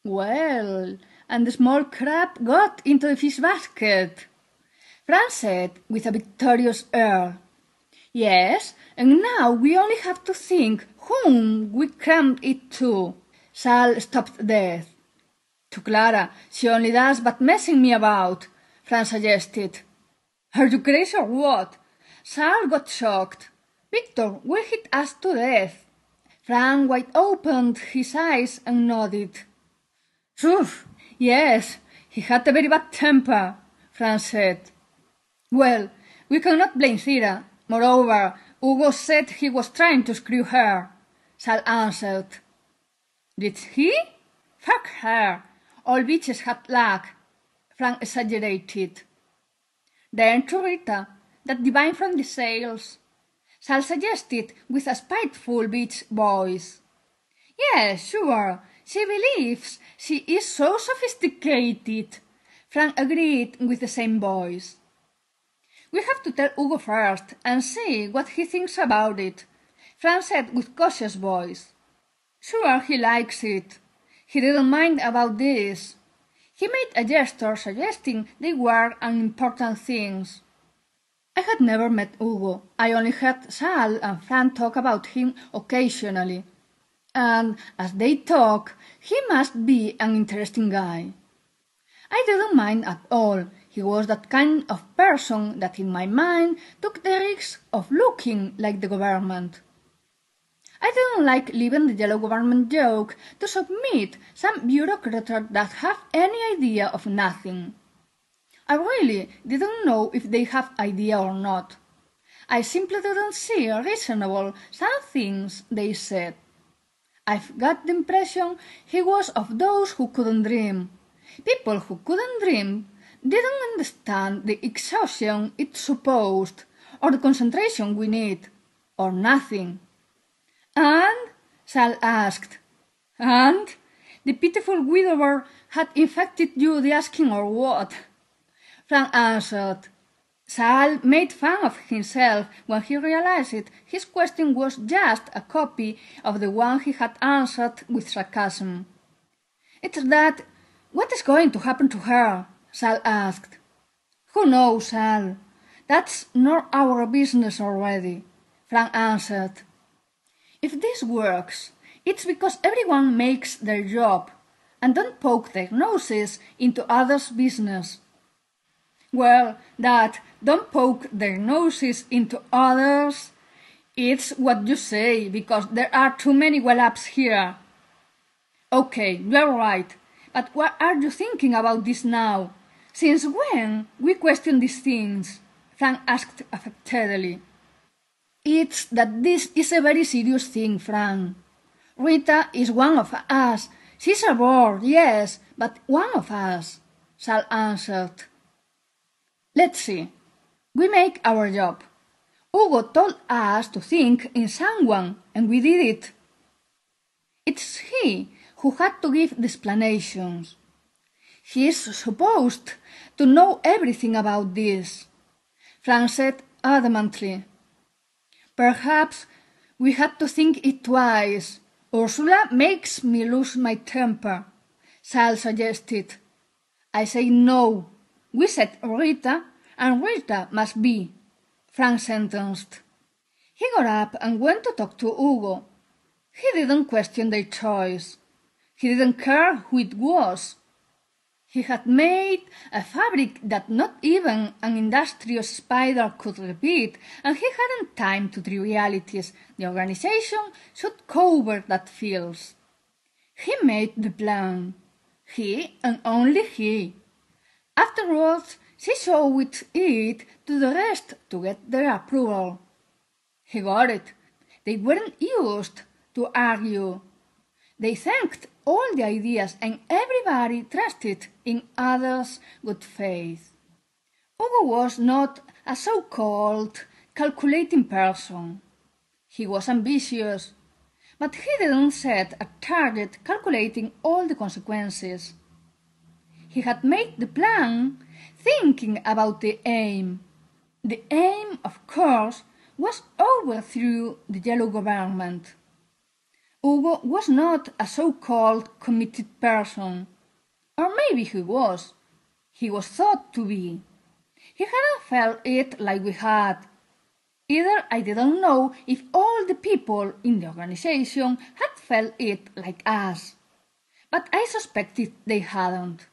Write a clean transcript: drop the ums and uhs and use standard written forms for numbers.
Well, and the small crab got into the fish basket. Franz said with a victorious air. Yes, and now we only have to think whom we crammed it to. Sal stopped dead. To Clara, she only does but messing me about, Franz suggested. Are you crazy or what? Sal got shocked. Victor will hit us to death. Frank wide opened his eyes and nodded. Phew, yes, he had a very bad temper, Franz said. Well, we cannot blame Thera. Moreover, Hugo said he was trying to screw her, Sal answered. Did he? Fuck her. All bitches had luck, Frank exaggerated. Then to Rita, that divine from the sails, Sal suggested with a spiteful bitch voice. Yes, sure, she believes she is so sophisticated, Frank agreed with the same voice. We have to tell Hugo first and see what he thinks about it, Frank said with cautious voice. Sure, he likes it. He didn't mind about this. He made a gesture suggesting they were unimportant things. I had never met Hugo. I only heard Sal and Frank talk about him occasionally. And as they talk, he must be an interesting guy. I didn't mind at all. He was that kind of person that in my mind took the risk of looking like the government. I didn't like leaving the yellow government joke to submit some bureaucrat that have any idea of nothing. I really didn't know if they have idea or not. I simply didn't see reasonable some things they said. I've got the impression he was of those who couldn't dream. People who couldn't dream didn't understand the exhaustion it supposed, or the concentration we need, or nothing. And? Sal asked. And? The pitiful widower had infected you the asking or what? Frank answered. Sal made fun of himself when he realized his question was just a copy of the one he had answered with sarcasm. It's that, what is going to happen to her? Sal asked. Who knows, Sal? That's not our business already, Frank answered. If this works, it's because everyone makes their job and don't poke their noses into others' business. Well, that don't poke their noses into others, it's what you say because there are too many well-ups here. Okay, you're right, but what are you thinking about this now? Since when we question these things? Frank asked affectedly. It's that this is a very serious thing, Frank. Rita is one of us. She's a bore, yes, but one of us, Sal answered. Let's see. We make our job. Hugo told us to think in someone, and we did it. It's he who had to give the explanations. He is supposed to know everything about this, Frank said adamantly. Perhaps we had to think it twice. Ursula makes me lose my temper, Sal suggested. I say no. We said Rita, and Rita must be, Frank sentenced. He got up and went to talk to Hugo. He didn't question their choice. He didn't care who it was. He had made a fabric that not even an industrious spider could repeat, and he hadn't time to trivialities. The organization should cover that field. He made the plan. He and only he. Afterwards, she showed it to the rest to get their approval. He got it. They weren't used to argue. They thanked all the ideas and everybody trusted in others' good faith. Hugo was not a so-called calculating person. He was ambitious, but he didn't set a target calculating all the consequences. He had made the plan thinking about the aim. The aim, of course, was overthrow the yellow government. Hugo was not a so-called committed person. Or maybe he was. He was thought to be. He hadn't felt it like we had. Either I didn't know if all the people in the organization had felt it like us. But I suspected they hadn't.